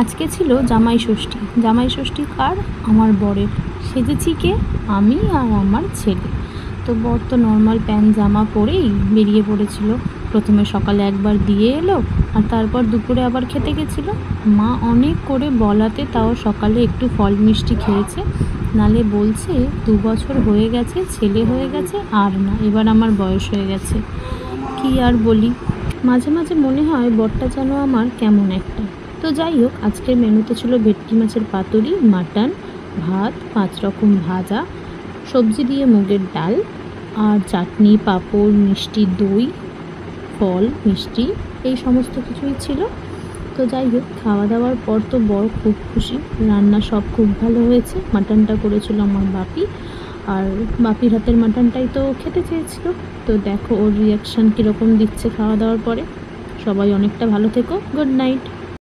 আজকে ছিল জামাই ষষ্ঠী। জামাই ষষ্ঠী কার? আমার বরের। সেজেছি কে? আমি আর আমার ছেলে। তো বর তো নর্মাল প্যান্ট জামা পরেই বেরিয়ে পড়েছিল। প্রথমে সকালে একবার দিয়ে এলো, আর তারপর দুপুরে আবার খেতে গেছিলো। মা অনেক করে বলাতে তাও সকালে একটু ফল মিষ্টি খেয়েছে। নালে বলছে 2 বছর হয়ে গেছে, ছেলে হয়ে গেছে, আর না, এবার আমার বয়স হয়ে গেছে। কি আর বলি, মাঝে মাঝে মনে হয় বরটা যেন আমার কেমন একটা। তো যাই হোক, আজকের মেনুতে ছিল ভেটকি মাছের পাতুরি, মাটন, ভাত, 5 রকম ভাজা, সবজি দিয়ে মুগের ডাল, আর চাটনি, পাঁপড়, মিষ্টি, দই, ফল, মিষ্টি, এই সমস্ত কিছুই ছিল। তো যাই হোক, খাওয়া দাওয়ার পর তো বর খুব খুশি, রান্না সব খুব ভালো হয়েছে। মাটনটা করেছিল আমার বাপি, আর বাপির হাতের মাটনটাই তো খেতে চেয়েছিল। তো দেখো ওর রিয়াকশান কীরকম দিচ্ছে খাওয়া দাওয়ার পরে। সবাই অনেকটা ভালো থেকো, গুড নাইট।